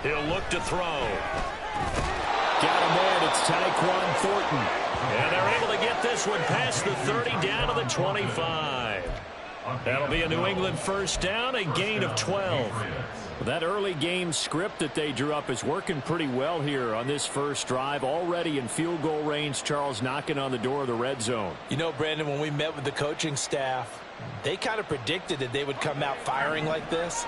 He'll look to throw. Got him in. It's Tyquan Thornton. And they're able to get this one past the 30 down to the 25. That'll be a New England first down, a gain of 12. That early game script that they drew up is working pretty well here on this first drive. Already in field goal range, Charles, knocking on the door of the red zone. You know, Brandon, when we met with the coaching staff, they kind of predicted that they would come out firing like this.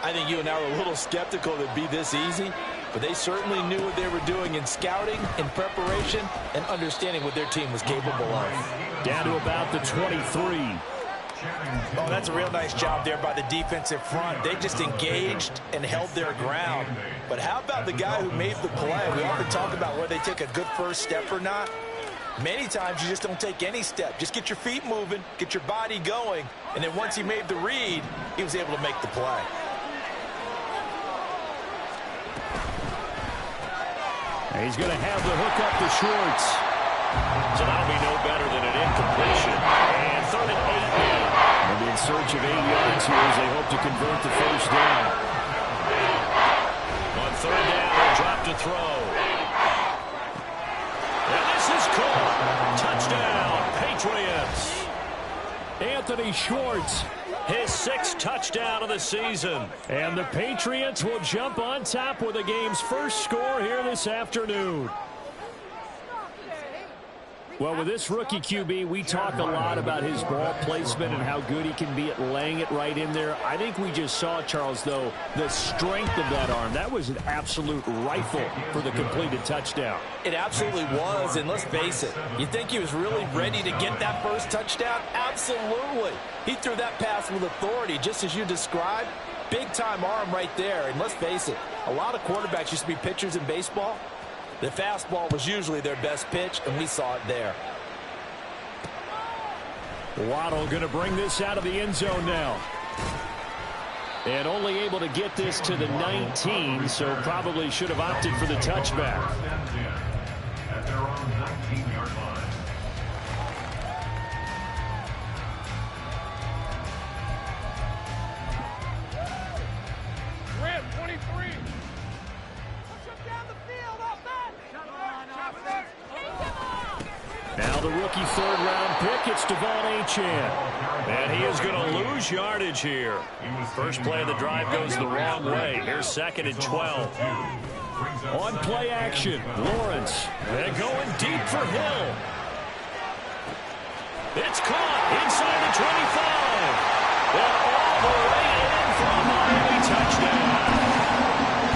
I think you and I were a little skeptical that it'd be this easy, but they certainly knew what they were doing in scouting, in preparation, and understanding what their team was capable of. Down to about the 23. Oh, that's a real nice job there by the defensive front. They just engaged and held their ground. But how about the guy who made the play? We often talk about whether they take a good first step or not. Many times you just don't take any step. Just get your feet moving, get your body going, and then once he made the read, he was able to make the play. He's going to have the hook up to Schwartz. So that'll be no better than an incompletion. And 3rd and 8 now. They'll be in search of 8 yards here as they hope to convert the first down. On 3rd down, they'll drop to throw. And this is caught. Touchdown, Patriots. Anthony Schwartz, his 6th touchdown of the season. And the Patriots will jump on top with the game's first score here this afternoon. Well, with this rookie QB, we talk a lot about his ball placement and how good he can be at laying it right in there. I think we just saw, Charles, though, the strength of that arm. That was an absolute rifle for the completed touchdown. It absolutely was, and let's face it, you think he was really ready to get that first touchdown? Absolutely. He threw that pass with authority, just as you described. Big-time arm right there, and let's face it, a lot of quarterbacks used to be pitchers in baseball. The fastball was usually their best pitch, and we saw it there. Waddle going to bring this out of the end zone now. And only able to get this to the 19, so probably should have opted for the touchback. At their own 19-yard line. Now the rookie 3rd-round pick, it's Devon Achane. And he is going to lose yardage here. First play of the drive goes the wrong way. Here's 2nd and 12. On play action, Lawrence. They're going deep for Hill. It's caught inside the 25. And all the way in for a Miami touchdown.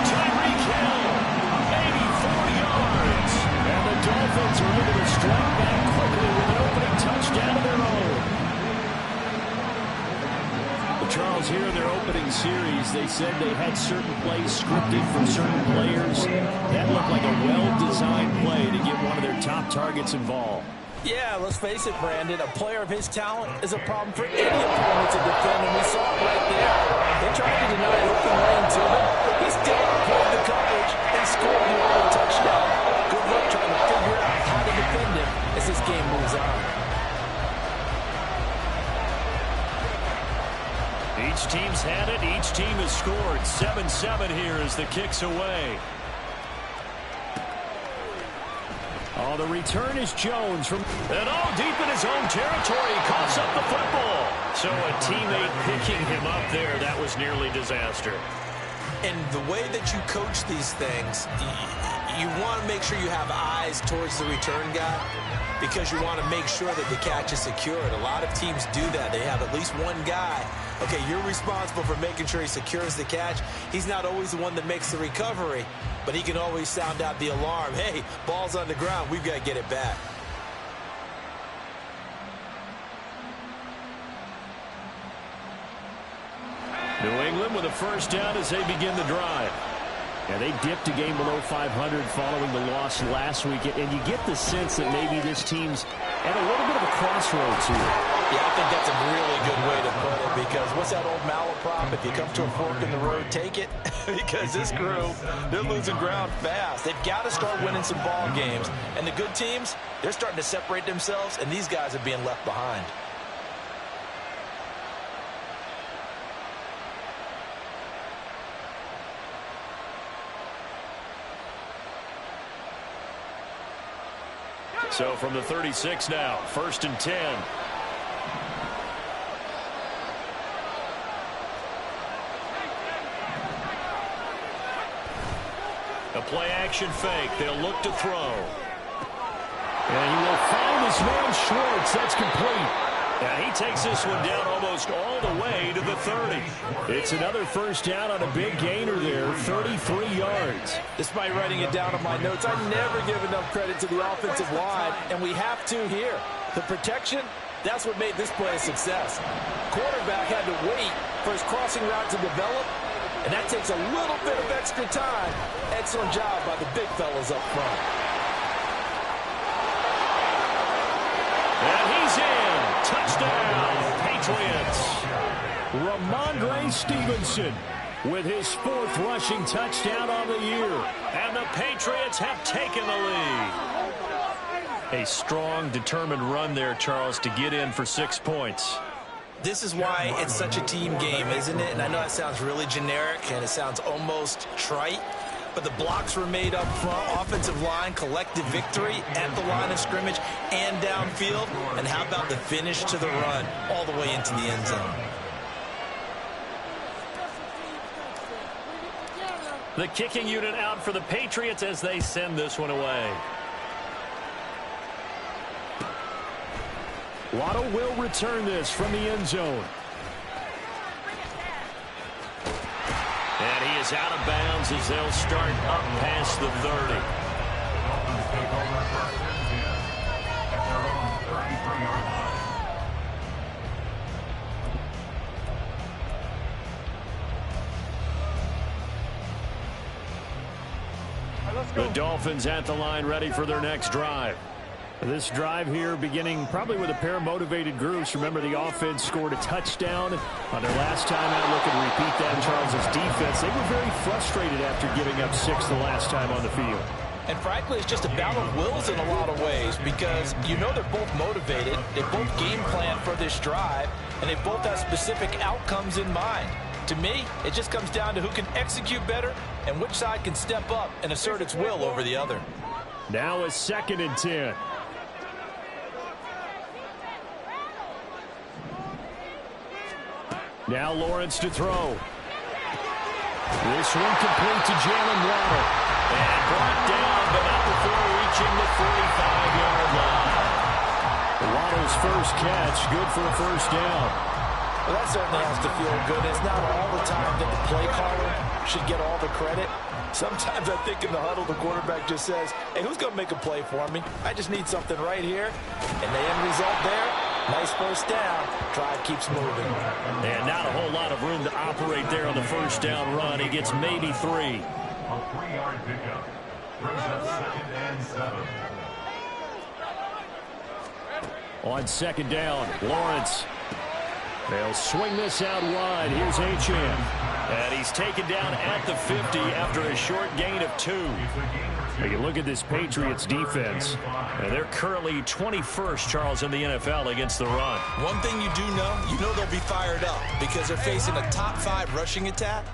Tyreek Hill, 84 yards. And the Dolphins are able to strike back quickly with an opening touchdown of their own. Well, Charles, here in their opening series, they said they had certain plays scripted for certain players. That looked like a well-designed play to get one of their top targets involved. Yeah, let's face it, Brandon. A player of his talent is a problem for any opponent to defend, and we saw it right there. They tried to deny an open lane to him. He still avoided the coverage and scored the early touchdown. Good luck trying to figure out how to defend him as this game moves on. Each team's had it. Each team has scored. 7-7 here as the kick's away. Oh, the return is Jones from... And deep in his own territory. Coughs up the football. So a teammate picking him up there. That was nearly disaster. And the way that you coach these things, you want to make sure you have eyes towards the return guy because you want to make sure that the catch is secured. A lot of teams do that. They have at least one guy. Okay, you're responsible for making sure he secures the catch. He's not always the one that makes the recovery, but he can always sound out the alarm. Hey, ball's on the ground. We've got to get it back. New England with a first down as they begin the drive. Yeah, they dipped a game below 500 following the loss last week, and you get the sense that maybe this team's at a little bit of a crossroads here. Yeah, I think that's a really good way to put it because what's that old malaprop? If you come to a fork in the road, take it. Because this crew, they're losing ground fast. They've got to start winning some ball games. And the good teams, they're starting to separate themselves, and these guys are being left behind. So from the 36 now, 1st and 10. A play-action fake. They'll look to throw. And he will find his man Schwartz. That's complete. And he takes this one down almost all the way to the 30. It's another first down on a big gainer there, 33 yards. Despite writing it down on my notes, I never give enough credit to the offensive line, and we have to here. The protection, that's what made this play a success. Quarterback had to wait for his crossing route to develop, and that takes a little bit of extra time. Excellent job by the big fellas up front. And he's in. Touchdown, Patriots. Ramondre Stevenson with his 4th rushing touchdown on the year. And the Patriots have taken the lead. A strong, determined run there, Charles, to get in for 6 points. This is why it's such a team game, isn't it? And I know it sounds really generic and it sounds almost trite, but the blocks were made up front. Offensive line, collective victory at the line of scrimmage and downfield. And how about the finish to the run all the way into the end zone? The kicking unit out for the Patriots as they send this one away. Waddle will return this from the end zone. And he is out of bounds as they'll start up past the 30. Dolphins take over 1st and 10 at their own 33-yard line. The Dolphins at the line ready for their next drive. This drive here beginning probably with a pair of motivated groups. Remember, the offense scored a touchdown on their last time out. Looking to repeat that. Charles's defense, they were very frustrated after giving up 6 the last time on the field. And frankly, it's just a battle of wills in a lot of ways because you know they're both motivated. They both game plan for this drive, and they both have specific outcomes in mind. To me, it just comes down to who can execute better and which side can step up and assert its will over the other. Now a 2nd and 10. Now Lawrence to throw. This one complete to Jalen Waddle. And brought down, but not before reaching the 45-yard line. Waddle's first catch, good for a first down. Well, that certainly has to feel good. It's not all the time that the play caller should get all the credit. Sometimes I think in the huddle, the quarterback just says, hey, who's going to make a play for me? I just need something right here. And the end result there, nice first down. Drive keeps moving. And not a whole lot of room to operate there on the first down run. He gets maybe 3. A 3-yard pickup brings up 2nd and 7. On 2nd down, Lawrence. They'll swing this out wide. Here's Achane. And he's taken down at the 50 after a short gain of 2. You look at this Patriots defense, and they're currently 21st, Charles, in the NFL against the run. One thing you know they'll be fired up because they're facing a top 5 rushing attack.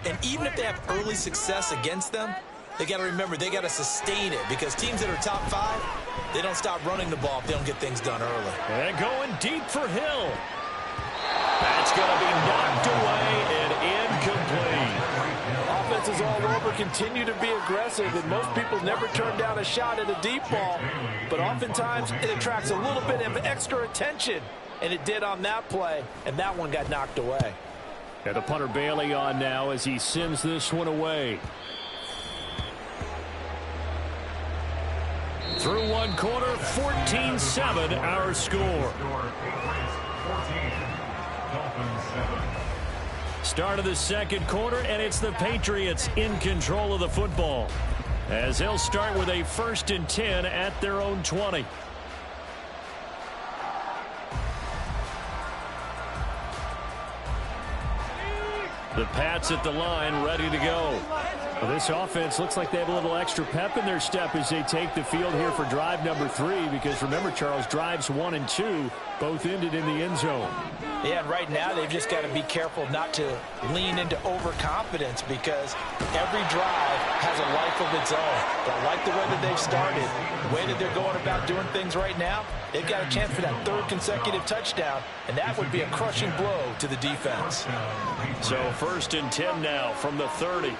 And even if they have early success against them, they got to remember they got to sustain it because teams that are top 5, they don't stop running the ball if they don't get things done early. And going deep for Hill. That's going to be knocked away and incomplete. Offenses all over continue to be aggressive, and most people never turn down a shot at a deep ball. But oftentimes, it attracts a little bit of extra attention, and it did on that play, and that one got knocked away. And the punter Bailey on now as he sends this one away. Through one quarter, 14-7 our score. Start of the 2nd quarter, and it's the Patriots in control of the football as they'll start with a 1st and 10 at their own 20. The Pats at the line ready to go. Well, this offense looks like they have a little extra pep in their step as they take the field here for drive number 3 because remember, Charles, drives 1 and 2 both ended in the end zone. Yeah, and right now they've just got to be careful not to lean into overconfidence because every drive has a life of its own. But I like the way that they've started, the way that they're going about doing things right now. They've got a chance for that third consecutive touchdown, and that would be a crushing blow to the defense. So 1st and 10 now from the 30.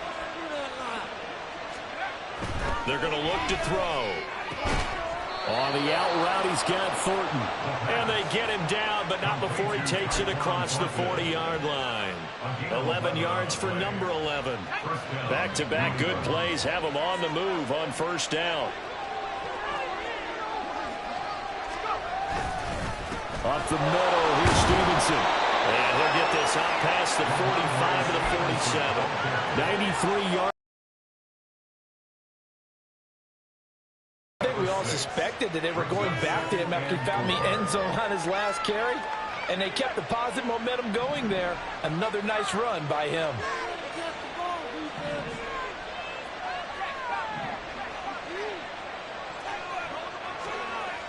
They're going to look to throw. On the out route, he's got Thornton. And they get him down, but not before he takes it across the 40-yard line. 11 yards for number 11. Back-to-back good plays have him on the move on 1st down. Up the middle, here's Stevenson. And he'll get this up past the 45 to the 47. 93 yards. We all suspected that they were going back to him after he found the end zone on his last carry, and they kept the positive momentum going there. Another nice run by him.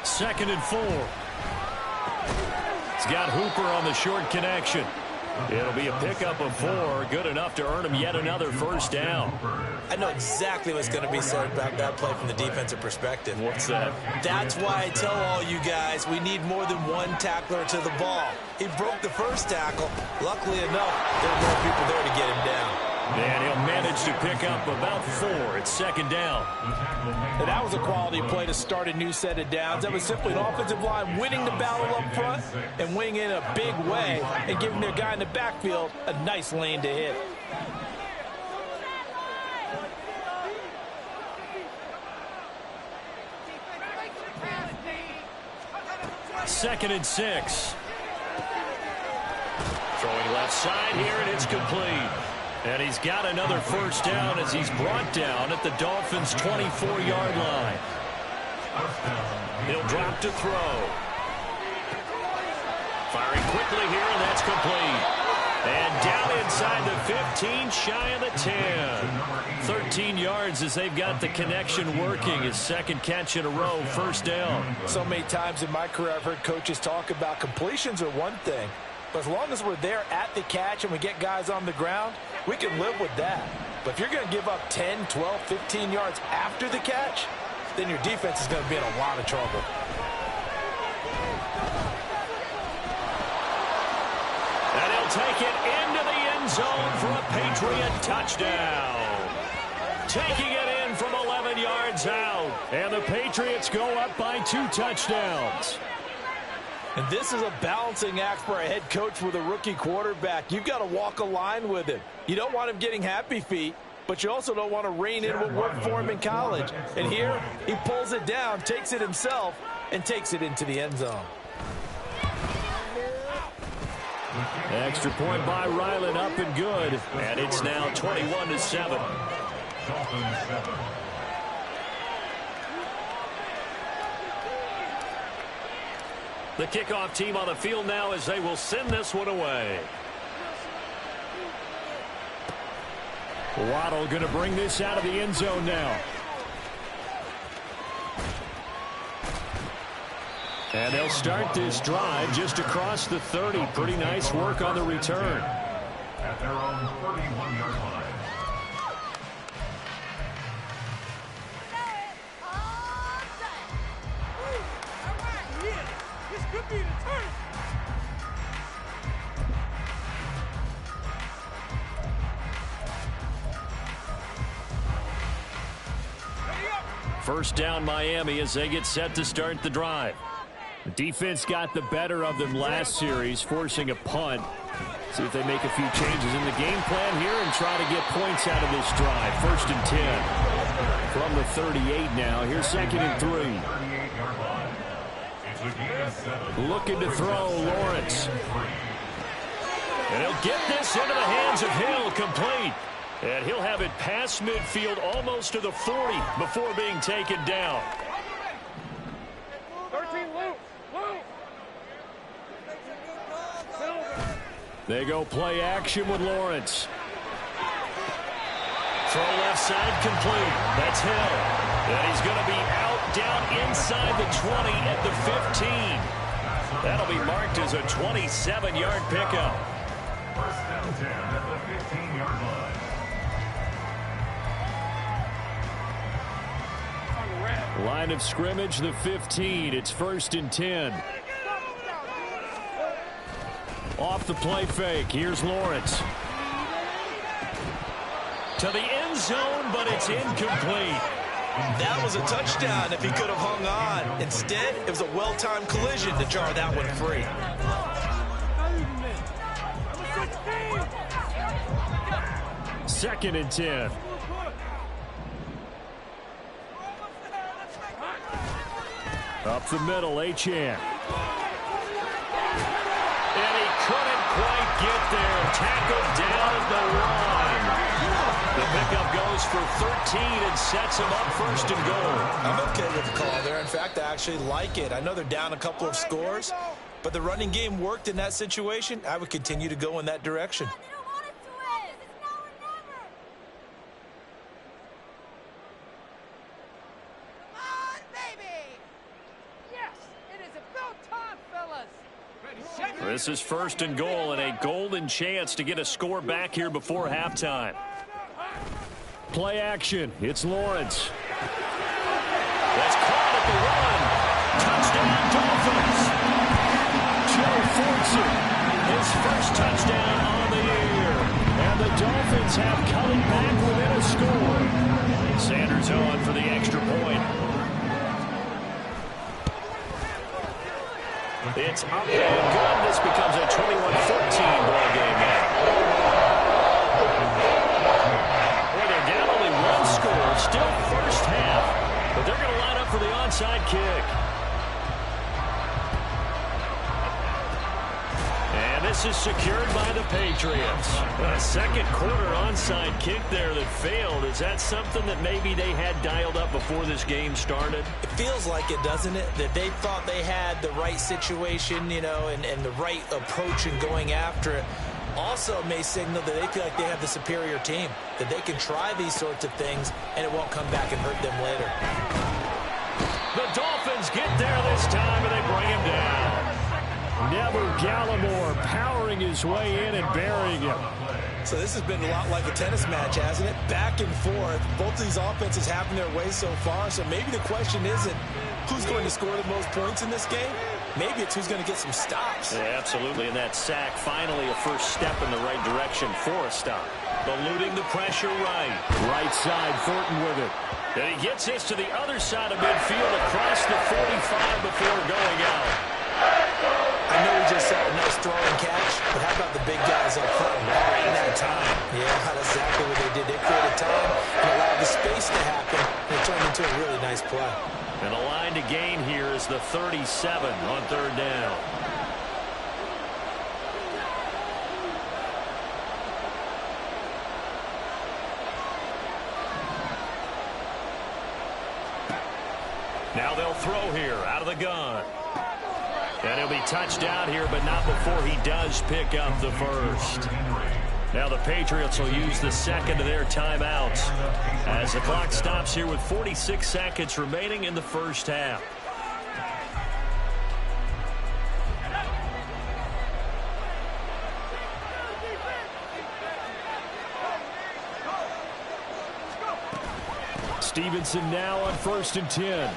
Second and 4. He's got Hooper on the short connection. It'll be a pickup of 4, good enough to earn him yet another 1st down. I know exactly what's going to be said about that play from the defensive perspective. What's that? That's why I tell all you guys we need more than one tackler to the ball. He broke the first tackle. Luckily enough, there were more people there to get him down. And he'll manage to pick up about 4. It's 2nd down. And that was a quality play to start a new set of downs. That was simply an offensive line winning the battle up front and winning in a big way and giving their guy in the backfield a nice lane to hit. Second and 6. Throwing left side here, and it's complete. And he's got another 1st down as he's brought down at the Dolphins' 24-yard line. He'll drop to throw. Firing quickly here, and that's complete. And down inside the 15, shy of the 10. 13 yards as they've got the connection working. His 2nd catch in a row, 1st down. So many times in my career I've heard coaches talk about completions are one thing. But as long as we're there at the catch and we get guys on the ground, we can live with that. But if you're going to give up 10, 12, 15 yards after the catch, then your defense is going to be in a lot of trouble. And he'll take it into the end zone for a Patriot touchdown. Taking it in from 11 yards out. And the Patriots go up by 2 touchdowns. And this is a balancing act for a head coach with a rookie quarterback. You've got to walk a line with him. You don't want him getting happy feet, but you also don't want to rein in what worked for him in college. And here, he pulls it down, takes it himself, and takes it into the end zone. Extra point by Ryland, up and good. And it's now 21-7. Dolphins 7. The kickoff team on the field now as they will send this one away. Waddle going to bring this out of the end zone now. And they'll start this drive just across the 30. Pretty nice work on the return. At their own 31-yard line. First down Miami as they get set to start the drive. The defense got the better of them last series, forcing a punt. See if they make a few changes in the game plan here and try to get points out of this drive. 1st and 10 from the 38 now. Here's 2nd and 3. 38-yard line. It's a gain of 7. Looking to throw, Lawrence. And he'll get this into the hands of Hill, complete. And he'll have it past midfield almost to the 40 before being taken down. 13 loop. They go play action with Lawrence. Throw left side complete. That's Hill. And he's going to be out down inside the 20 at the 15. That'll be marked as a 27-yard pickup. First down 10 at the 15-yard line. Line of scrimmage, the 15. It's 1st and 10. Off the play fake. Here's Lawrence. To the end zone, but it's incomplete. That was a touchdown if he could have hung on. Instead, it was a well-timed collision to jar that one free. 2nd and 10. Up the middle, Achane. And he couldn't quite get there. Tackled down at the line. The pickup goes for 13 and sets him up 1st and goal. I'm okay with the call there. In fact, I actually like it. I know they're down a couple of scores, but the running game worked in that situation. I would continue to go in that direction. This is 1st and goal and a golden chance to get a score back here before halftime. Play action. It's Lawrence. That's caught at the run. Touchdown, Dolphins. Joe Fortson, his first touchdown on the year. And the Dolphins have cut it back within a score. Sanders on for the extra point. It's up and good. This becomes a 21-14 ball game now. Well, they're down only one score, still first half, but they're going to line up for the onside kick. And this is secured by the Patriots. A second quarter onside kick there that failed. Is that something that maybe they had dialed up before this game started? It feels like it, doesn't it? That they thought they had the right situation, you know, and the right approach in going after it. Also may signal that they feel like they have the superior team, that they can try these sorts of things and it won't come back and hurt them later. The Dolphins get there this time and they bring him down. Neville Gallimore powering his way in and burying him. So this has been a lot like a tennis match, hasn't it? Back and forth. Both of these offenses having their way so far. So maybe the question isn't who's going to score the most points in this game. Maybe it's who's going to get some stops. Yeah, absolutely. And that sack, finally a first step in the right direction for a stop. Eluding the pressure right. Right side, Thornton with it. And he gets this to the other side of midfield across the 45 before going out. I know we just saw a nice throw and catch, but how about the big guys up front buying that time? Yeah, that's exactly what they did. They created time and allowed the space to happen, and it turned into a really nice play. And the line to gain here is the 37 on 3rd down. Now they'll throw here out of the gun. And he'll be touched down here, but not before he does pick up the first. Now the Patriots will use the second of their timeouts as the clock stops here with 46 seconds remaining in the first half. Stevenson now on 1st and 10.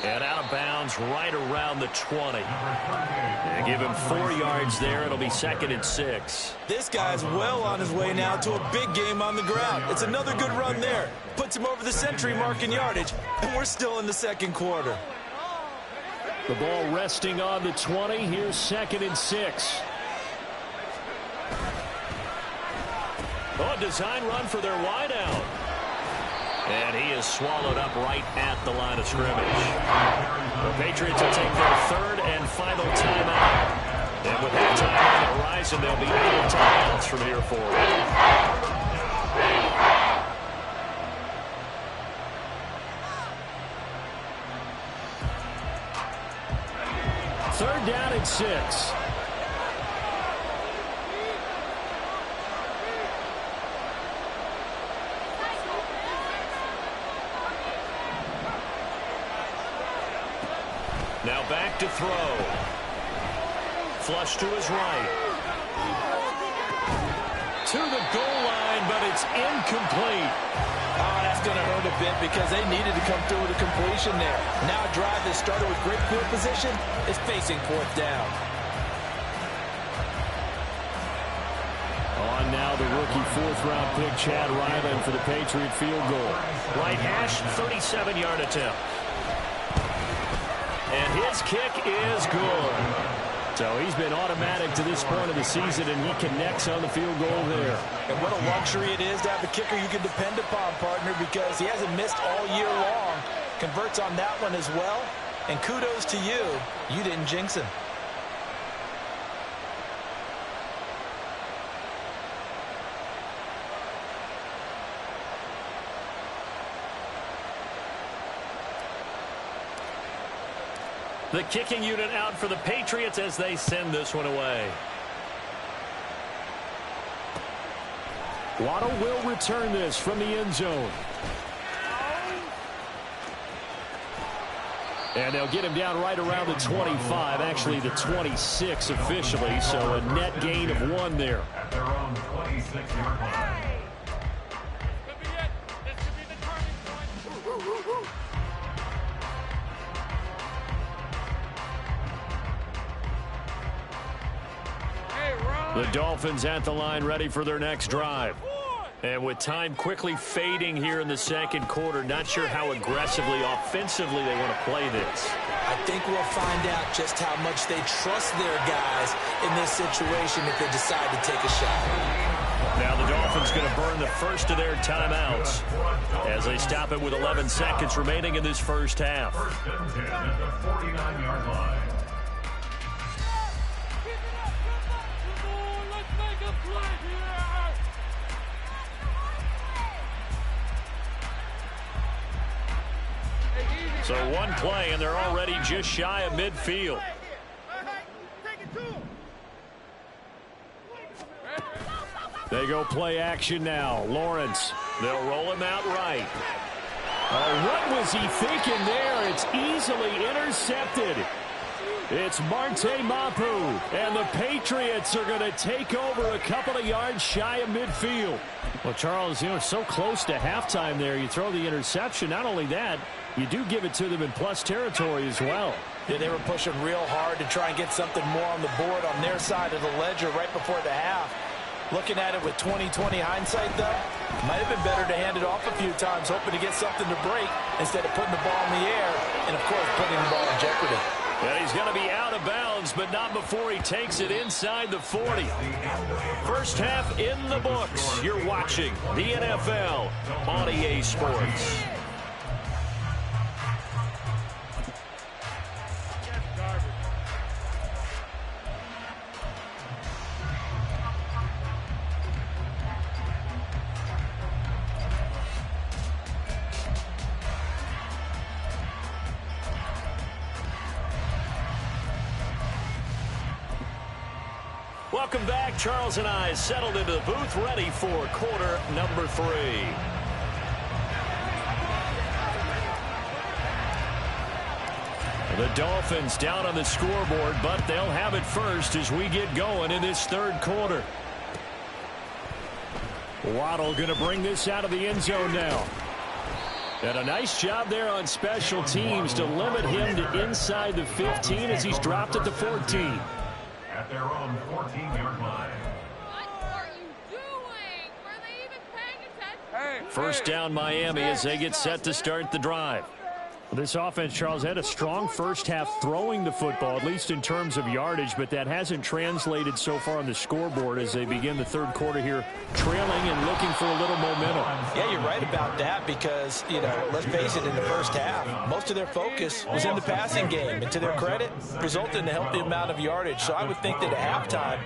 And out of bounds right around the 20. And give him 4 yards there. It'll be 2nd and 6. This guy's well on his way now to a big game on the ground. It's another good run there. Puts him over the century mark in yardage. And we're still in the second quarter. The ball resting on the 20. Here's 2nd and 6. Oh, design run for their wideout. And he is swallowed up right at the line of scrimmage. The Patriots will take their 3rd and final timeout. And with that time on the horizon, they'll be out of timeouts from here forward. 3rd down and 6. Now back back to throw. Flush to his right. To the goal line, but it's incomplete. Oh, that's going to hurt a bit because they needed to come through with a completion there. Now a drive that started with great field position is facing fourth down. On now the rookie fourth-round pick, Chad Ryland, for the Patriot field goal. Right hash, 37-yard attempt. And his kick is good. So he's been automatic to this point of the season, and he connects on the field goal there. And what a luxury it is to have a kicker you can depend upon, partner, because he hasn't missed all year long. Converts on that one as well. And kudos to you. You didn't jinx him. The kicking unit out for the Patriots as they send this one away. Waddle will return this from the end zone. And they'll get him down right around the 25, actually the 26 officially, so a net gain of 1 there. At their own 26-yard line. The Dolphins at the line, ready for their next drive. And with time quickly fading here in the second quarter, not sure how aggressively, offensively they want to play this. I think we'll find out just how much they trust their guys in this situation if they decide to take a shot. Now the Dolphins going to burn the first of their timeouts as they stop it with 11 seconds remaining in this first half. First and 10 at the 49-yard line. So one play, and they're already just shy of midfield. They go play action now. Lawrence, they'll roll him out right. Oh, what was he thinking there? It's easily intercepted. It's Marte Mapu, and the Patriots are going to take over a couple of yards shy of midfield. Well, Charles, you know, it's so close to halftime there. You throw the interception. Not only that, you do give it to them in plus territory as well. Yeah, they were pushing real hard to try and get something more on the board on their side of the ledger right before the half. Looking at it with 20/20 hindsight, though, might have been better to hand it off a few times, hoping to get something to break instead of putting the ball in the air and, of course, putting the ball in jeopardy. And he's going to be out of bounds, but not before he takes it inside the 40. First half in the books. You're watching the NFL on EA Sports. Welcome back. Charles and I settled into the booth, ready for quarter number 3. The Dolphins down on the scoreboard, but they'll have it first as we get going in this third quarter. Waddle going to bring this out of the end zone now. And a nice job there on special teams to limit him to inside the 15 as he's dropped at the 14. At their own 14-yard line. What are you doing? Were they even paying attention? First down Miami as they get set to start the drive. This offense, Charles, had a strong first half throwing the football, at least in terms of yardage, but that hasn't translated so far on the scoreboard as they begin the third quarter here, trailing and looking for a little momentum. Yeah, you're right about that because, you know, let's face it, in the first half, most of their focus was in the passing game. And to their credit, resulted in a healthy amount of yardage. So I would think that at halftime,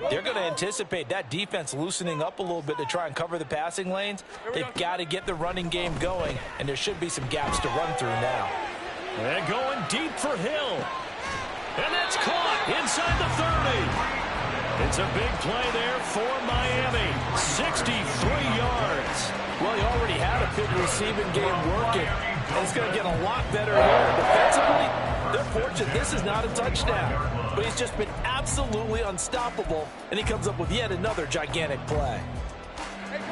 they're going to anticipate that defense loosening up a little bit to try and cover the passing lanes. They've got to get the running game going, and there should be some gaps to run through now. And going deep for Hill. And that's caught inside the 30. It's a big play there for Miami. 63 yards. Well, he already had a big receiving game working, and it's going to get a lot better here defensively. They're fortunate this is not a touchdown, but he's just been absolutely unstoppable, and he comes up with yet another gigantic play.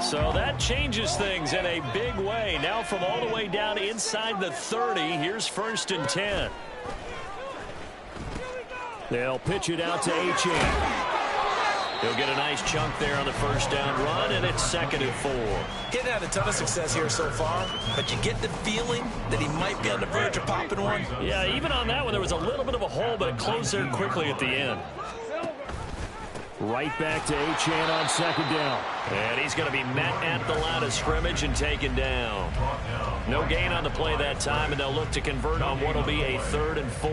So that changes things in a big way. Now from all the way down inside the 30, here's 1st and 10. They'll pitch it out to Achane. He'll get a nice chunk there on the first down run, and it's 2nd and 4. He hasn't had a ton of success here so far, but you get the feeling that he might be on the verge of popping one. Yeah, even on that one, there was a little bit of a hole, but it closed there quickly at the end. Right back to Achane on 2nd down. And he's going to be met at the line of scrimmage and taken down. No gain on the play that time, and they'll look to convert on what will be a 3rd and 4.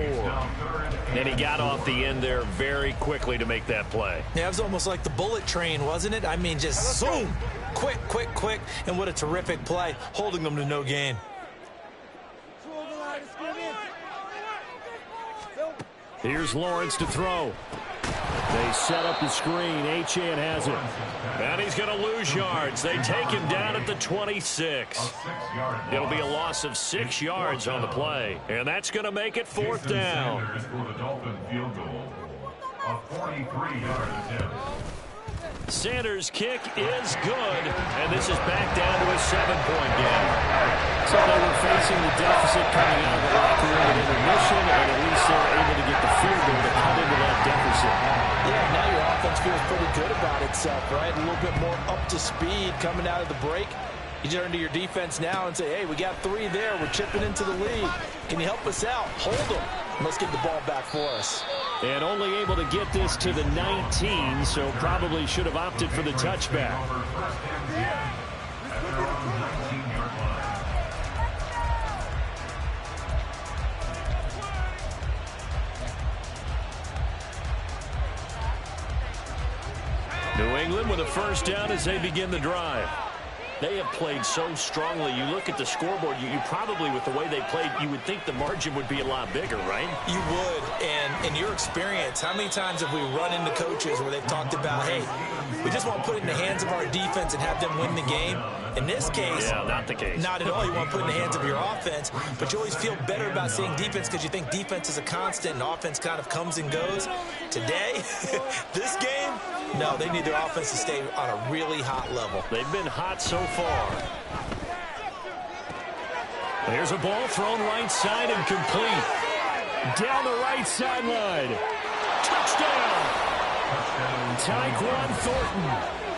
And he got off the end there very quickly to make that play. Yeah, it was almost like the bullet train, wasn't it? I mean, just zoom. Quick, quick, quick. And what a terrific play, holding them to no gain. Here's Lawrence to throw. They set up the screen. Achane has it. And he's going to lose yards. They take him down at the 26. It'll be a loss of 6 yards on the play. And that's going to make it 4th down. Sanders' kick is good. And this is back down to a 7-point game. So they were facing the deficit coming out of the locker room at intermission, and at least they're able to get the field goal to cut into that deficit. Yeah, now your offense feels pretty good about itself, right? A little bit more up to speed coming out of the break. You turn to your defense now and say, hey, we got 3 there. We're chipping into the lead. Can you help us out? Hold them. Let's get the ball back for us. And only able to get this to the 19, so probably should have opted for the touchback. New England with a 1st down as they begin the drive. They have played so strongly. You look at the scoreboard, you probably, with the way they played, you would think the margin would be a lot bigger, right? You would. And in your experience, how many times have we run into coaches where they've talked about, hey, we just want to put it in the hands of our defense and have them win the game? In this case, yeah, not the case. Not at all. You want to put it in the hands of your offense, but you always feel better about saying defense because you think defense is a constant and offense kind of comes and goes. Today, this game, no, they need their offense to stay on a really hot level. They've been hot so far. There's a ball thrown right side and complete. Down the right sideline. Touchdown. Tyquan Thornton.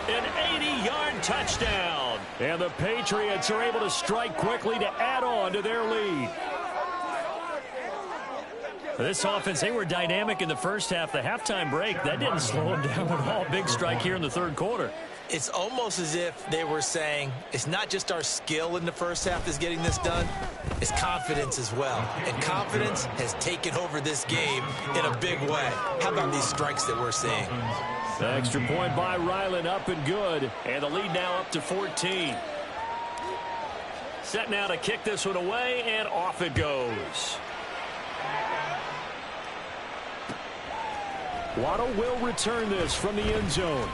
An 80-yard touchdown. And the Patriots are able to strike quickly to add on to their lead. This offense, they were dynamic in the first half. The halftime break, that didn't slow them down at all. Big strike here in the 3rd quarter. It's almost as if they were saying, it's not just our skill in the first half that's getting this done, it's confidence as well. And confidence has taken over this game in a big way. How about these strikes that we're seeing? The extra point by Ryland up and good. And the lead now up to 14. Set now to kick this one away, and off it goes. Waddle will return this from the end zone.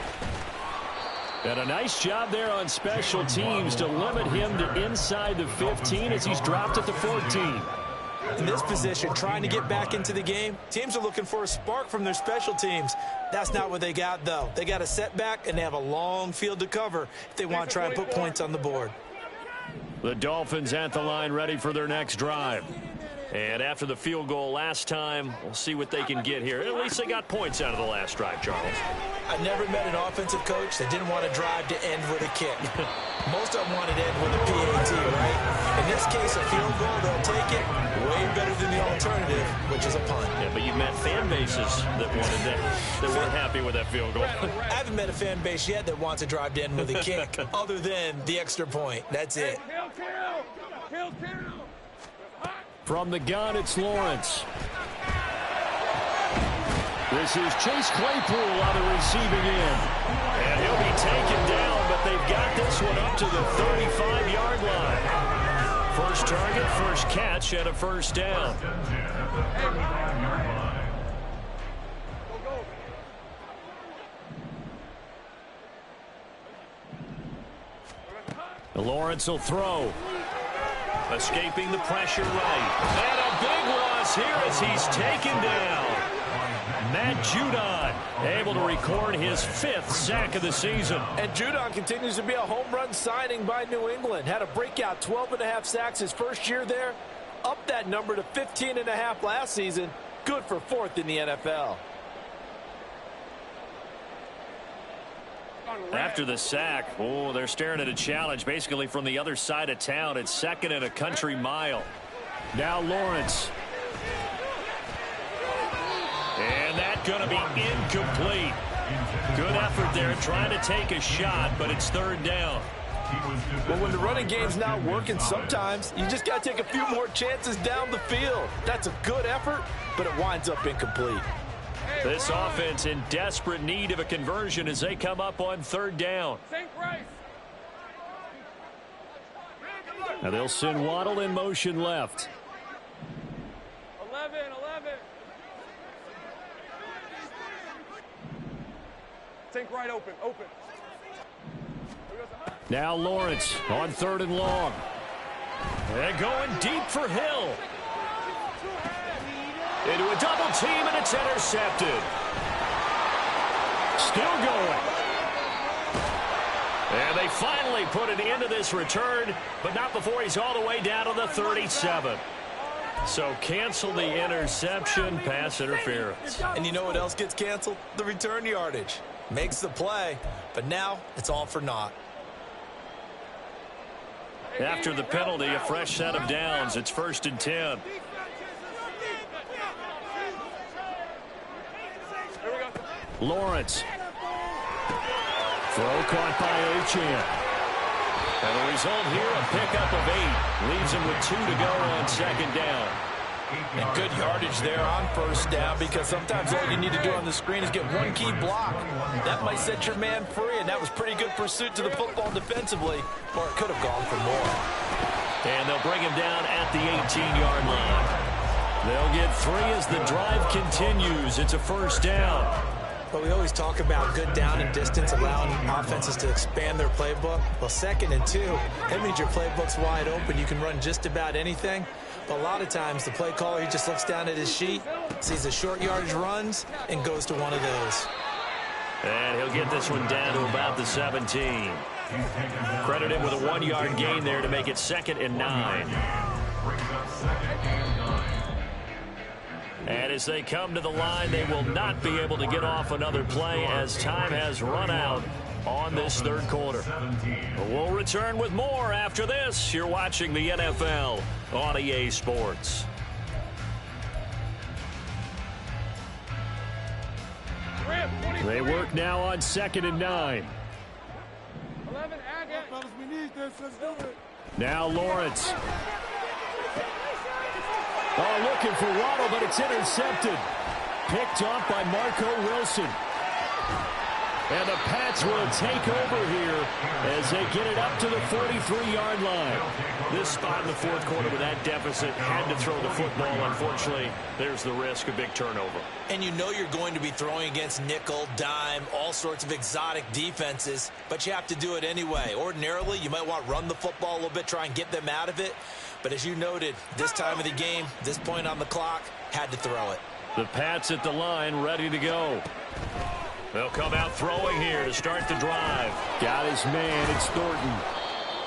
And a nice job there on special teams to limit him to inside the 15 as he's dropped at the 14. In this position, trying to get back into the game, teams are looking for a spark from their special teams. That's not what they got, though. They got a setback, and they have a long field to cover if they want to try and put points on the board. The Dolphins at the line ready for their next drive. And after the field goal last time, we'll see what they can get here. At least they got points out of the last drive, Charles. I never met an offensive coach that didn't want to drive to end with a kick. Most of them wanted to end with a PAT, right? In this case, a field goal, they'll take it. Way better than the alternative, which is a punt. Yeah, but you've met fan bases that wanted that weren't happy with that field goal. I haven't met a fan base yet that wants to drive to end with a kick, other than the extra point. That's it. From the gun, it's Lawrence. This is Chase Claypool on the receiving end. And he'll be taken down, but they've got this one up to the 35-yard line. First target, first catch, and a 1st down. Lawrence will throw. Escaping the pressure right. And a big one this here as he's taken down. Matt Judon able to record his 5th sack of the season. And Judon continues to be a home run signing by New England. Had a breakout 12.5 sacks his first year there. Up that number to 15.5 last season. Good for 4th in the NFL. After the sack, they're staring at a challenge basically from the other side of town. It's 2nd and a country mile. Now Lawrence. And that's going to be incomplete. Good effort there trying to take a shot, but it's 3rd down. Well, when the running game's not working, sometimes you just got to take a few more chances down the field. That's a good effort, but it winds up incomplete. This offense in desperate need of a conversion as they come up on 3rd down. Now they'll send Waddle in motion left. 11. Think right open. Now Lawrence on 3rd and long. And going deep for Hill. Into a double team, and it's intercepted. Still going. And they finally put an end to this return, but not before he's all the way down to the 37. So cancel the interception, pass interference. And you know what else gets canceled? The return yardage. Makes the play, but now it's all for naught. After the penalty, a fresh set of downs. It's 1st and 10. Lawrence. Throw caught by Achane. And the result here, a pickup of 8. Leaves him with 2 to go on 2nd down. And good yardage there on 1st down, because sometimes all you need to do on the screen is get one key block. That might set your man free, and that was pretty good pursuit to the football defensively, or it could have gone for more. And they'll bring him down at the 18-yard line. They'll get 3 as the drive continues. It's a 1st down. But we always talk about good down and distance, allowing offenses to expand their playbook. Well, 2nd and 2, that means your playbook's wide open. You can run just about anything. But a lot of times, the play caller, he just looks down at his sheet, sees the short yardage runs, and goes to one of those. And he'll get this one down to about the 17. Credit him with a 1-yard gain there to make it 2nd and 9. And as they come to the line, they will not be able to get off another play as time has run out on this 3rd quarter. We'll return with more after this. You're watching the NFL on EA Sports. They work now on 2nd and 9. 11, we need this. Let's do it. Now Lawrence. Looking for Waddle, but it's intercepted. Picked off by Marco Wilson. And the Pats will take over here as they get it up to the 43-yard line. This spot in the 4th quarter with that deficit, had to throw the football. Unfortunately, there's the risk of big turnover. And you know you're going to be throwing against nickel, dime, all sorts of exotic defenses, but you have to do it anyway. Ordinarily, you might want to run the football a little bit, try and get them out of it. But as you noted, this time of the game, this point on the clock, had to throw it. The Pats at the line, ready to go. They'll come out throwing here to start the drive. Got his man, it's Thornton.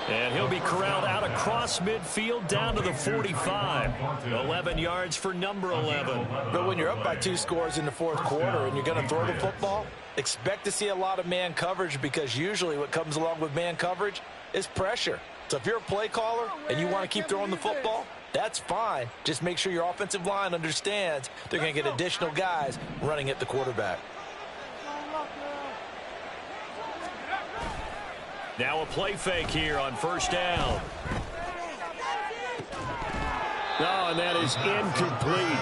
And he'll be corralled out across midfield down to the 45. 11 yards for number 11. But when you're up by 2 scores in the 4th quarter and you're going to throw the football, expect to see a lot of man coverage, because usually what comes along with man coverage is pressure. So if you're a play caller and you want to keep throwing the football, that's fine. Just make sure your offensive line understands they're going to get additional guys running at the quarterback. Now a play fake here on 1st down. And that is incomplete.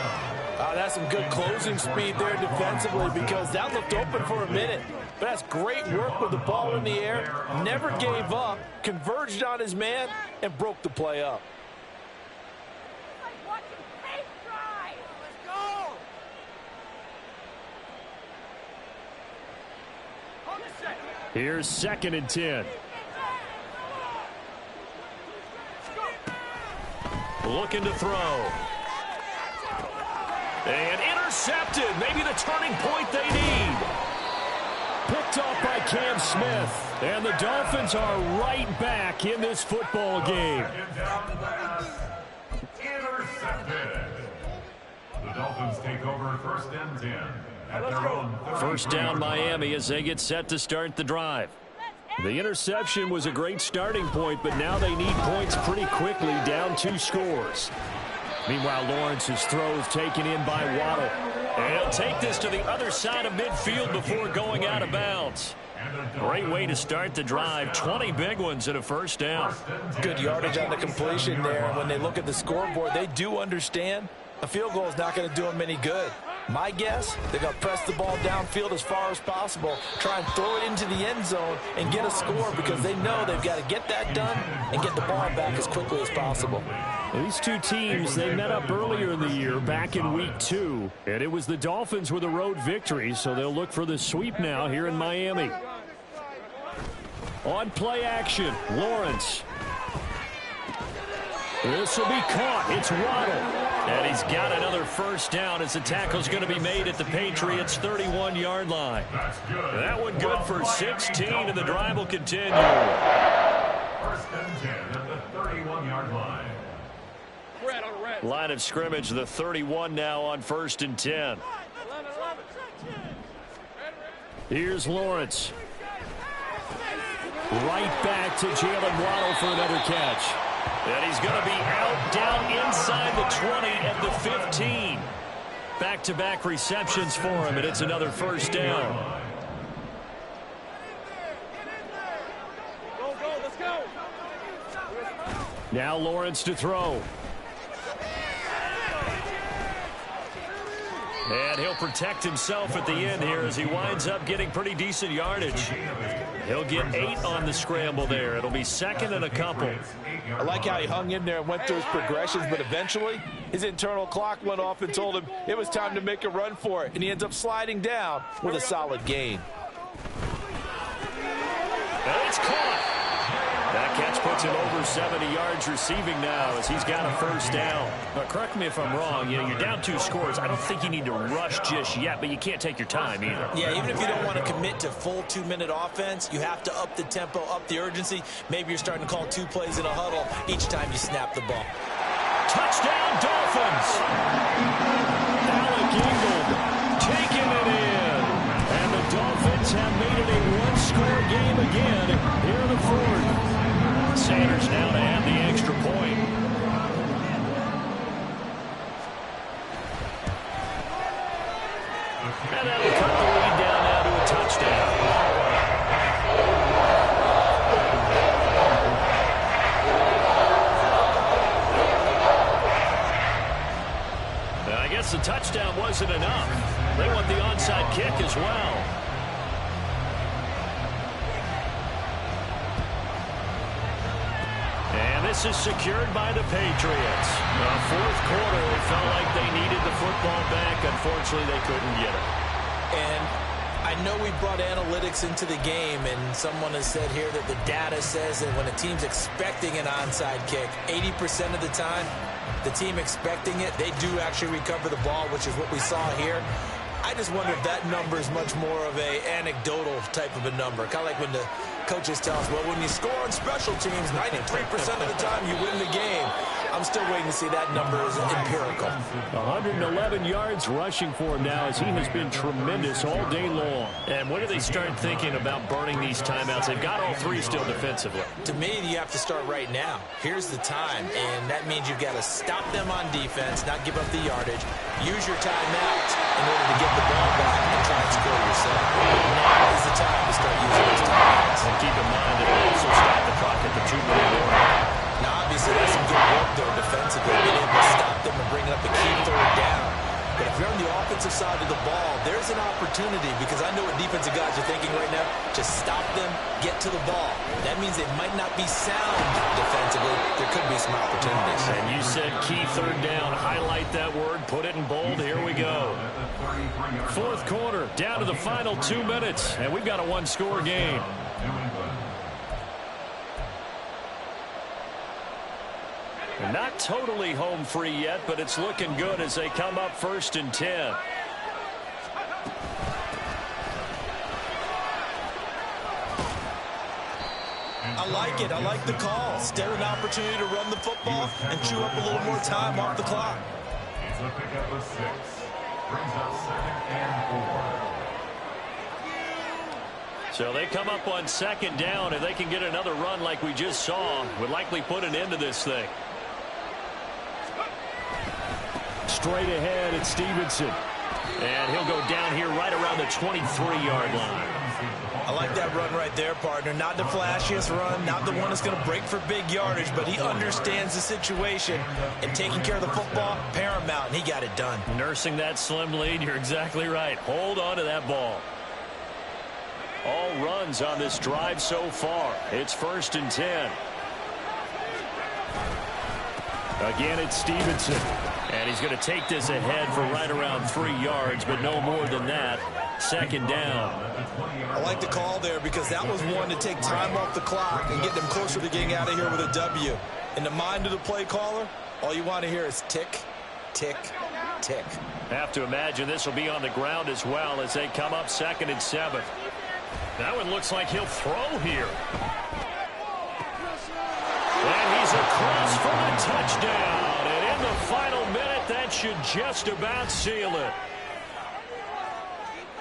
That's some good closing speed there defensively, because that looked open for a minute. But that's great work with the ball in the air. Never gave up, converged on his man, and broke the play up. Here's 2nd and 10. Looking to throw. And intercepted. Maybe the turning point they need. Picked off by Cam Smith. And the Dolphins are right back in this football game. Intercepted. The Dolphins take over 1st and 10 at their own 30. First down Miami as they get set to start the drive. The interception was a great starting point, but now they need points pretty quickly, down 2 scores. Meanwhile, Lawrence's throw is taken in by Waddle. And he'll take this to the other side of midfield before going out of bounds. Great way to start the drive. 20 big ones and a first down. Good yardage on the completion there. When they look at the scoreboard, they do understand a field goal is not going to do them any good. My guess, they're going to press the ball downfield as far as possible, try and throw it into the end zone and get a score because they know they've got to get that done and get the ball back as quickly as possible. These two teams, they met up earlier in the year, back in week 2, and it was the Dolphins with a road victory, so they'll look for the sweep now here in Miami. On play action, Lawrence. This will be caught. It's Waddle. And he's got another first down as the tackle's going to be made at the Patriots' 31-yard line. That one good for 16, and the drive will continue. 1st and 10 at the 31-yard line. Line of scrimmage, the 31 now on 1st and 10. Here's Lawrence. Right back to Jalen Waddle for another catch. And he's going to be out, down inside the 20 and the 15. Back-to-back receptions for him, and it's another first down. Let's go. Now Lawrence to throw. And he'll protect himself at the end here as he winds up getting pretty decent yardage. He'll get 8 on the scramble there. It'll be 2nd and a couple. I like how he hung in there and went through his progressions, but eventually his internal clock went off and told him it was time to make a run for it, and he ends up sliding down with a solid gain. And it's caught. That catch puts him over 70 yards receiving now as he's got a first down. But correct me if I'm wrong, you're down 2 scores. I don't think you need to rush just yet, but you can't take your time either. Yeah, even if you don't want to commit to full 2-minute offense, you have to up the tempo, up the urgency. Maybe you're starting to call 2 plays in a huddle each time you snap the ball. Touchdown, Dolphins! Alec Ingold taking it in. And the Dolphins have made it a 1-score game again here in the 4th. Sanders now to add the extra point. And that'll cut the lead down now to a touchdown. Now, I guess the touchdown wasn't enough. They want the onside kick as well. This is secured by the Patriots. The 4th quarter, it felt like they needed the football back. Unfortunately, they couldn't get it. And I know we brought analytics into the game, and someone has said here that the data says that when a team's expecting an onside kick, 80% of the time, the team expecting it, they do actually recover the ball, which is what we saw here. I just wonder if that number is much more of a anecdotal type of a number. Kind of like when the coaches tell us, well, when you score on special teams, 93% of the time you win the game. I'm still waiting to see that number is empirical. 111 yards rushing for him now as he has been tremendous all day long. And when do they start thinking about burning these timeouts? They've got all 3 still defensively. To me, you have to start right now. Here's the time, and that means you've got to stop them on defense, not give up the yardage. Use your timeout in order to get the ball back and try and score yourself. Now is the time to start using those timeouts. And keep in mind that it also stop the clock at the 2-minute mark. Now, obviously, that's some good work there defensively, being able to stop them and bring up a key 3rd down. But if you're on the offensive side of the ball, there's an opportunity because I know what defensive guys are thinking right now. Just stop them, get to the ball. That means they might not be sound defensively. There could be some opportunities. And you said key 3rd down. Highlight that word. Put it in bold. Here we go. 4th quarter, down to the final 2 minutes. And we've got a 1-score game. Not totally home free yet, but it's looking good as they come up 1st and 10. I like it. I like the call. Still an opportunity to run the football and chew up a little more time off the clock. It's a pickup of 6. Brings up 2nd and 4. So they come up on 2nd down. If they can get another run like we just saw, would likely put an end to this thing. Straight ahead, it's Stevenson. And he'll go down here right around the 23-yard line. I like that run right there, partner. Not the flashiest run, not the one that's going to break for big yardage, but he understands the situation, and taking care of the football, paramount, and he got it done. Nursing that slim lead, you're exactly right. Hold on to that ball. All runs on this drive so far. It's 1st and 10. Again, it's Stevenson. And he's going to take this ahead for right around 3 yards, but no more than that. 2nd down. I like the call there because that was one to take time off the clock and get them closer to getting out of here with a W. In the mind of the play caller, all you want to hear is tick, tick, tick. Have to imagine this will be on the ground as well as they come up 2nd and 7. That one looks like he'll throw here. And he's across for the touchdown. And in the final minute, that should just about seal it.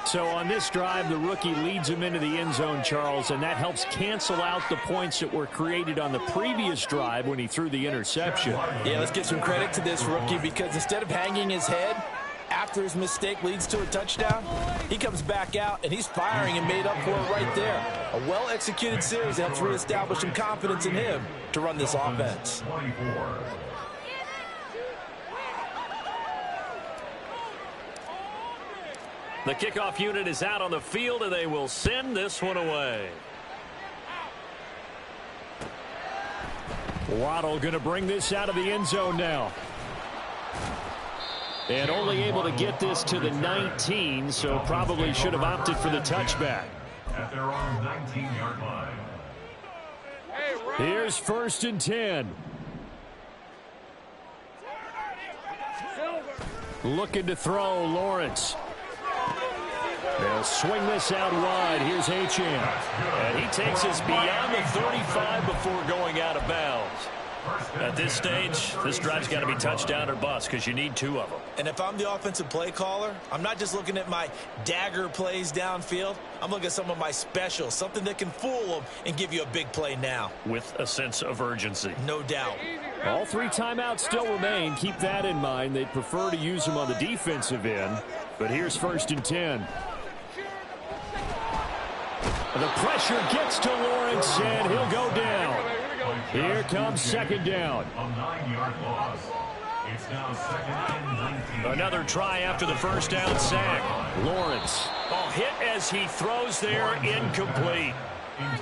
So on this drive, the rookie leads him into the end zone, Charles, and that helps cancel out the points that were created on the previous drive when he threw the interception. Yeah, let's give some credit to this rookie because instead of hanging his head after his mistake leads to a touchdown, he comes back out and he's firing and made up for it right there. A well-executed series helps reestablish some confidence in him to run this offense. 24. The kickoff unit is out on the field, and they will send this one away. Waddle going to bring this out of the end zone now. And only able to get this to the 19, so probably should have opted for the touchback. At their own 19-yard line. Here's 1st and 10. Looking to throw, Lawrence. They'll swing this out wide. Here's Achane. And he takes us beyond the 35 before going out of bounds. At this stage, this drive's got to be touchdown or bust because you need 2 of them. And if I'm the offensive play caller, I'm not just looking at my dagger plays downfield. I'm looking at some of my specials, something that can fool them and give you a big play now. With a sense of urgency. No doubt. All 3 timeouts still remain. Keep that in mind. They'd prefer to use them on the defensive end. But here's 1st and 10. The pressure gets to Lawrence, and he'll go down. Here comes 2nd down. A 9-yard loss. It's now 2nd and 19. Another try after the 1st down sack. Lawrence. Oh, hit as he throws there, incomplete.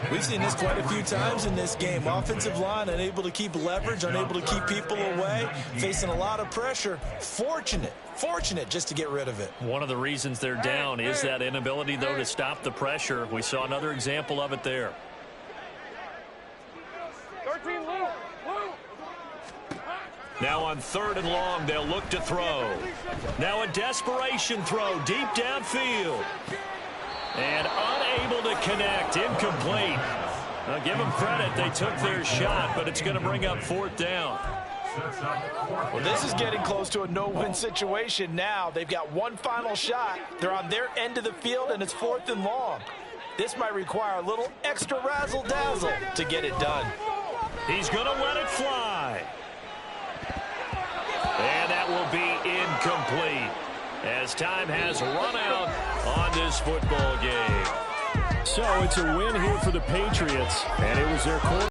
We've seen this quite a few times in this game. Offensive line unable to keep leverage, unable to keep people away, facing a lot of pressure. Fortunate just to get rid of it. One of the reasons they're down is that inability, though, to stop the pressure. We saw another example of it there. 13, Luke. Now on 3rd and long, they'll look to throw. Now a desperation throw deep downfield. And unable to connect, incomplete. Now give them credit, they took their shot, but it's going to bring up 4th down. Well, this is getting close to a no-win situation now. They've got one final shot. They're on their end of the field, and it's 4th and long. This might require a little extra razzle-dazzle to get it done. He's going to let it fly. And that will be incomplete as time has run out on this football game. So it's a win here for the Patriots, and it was their quarterback.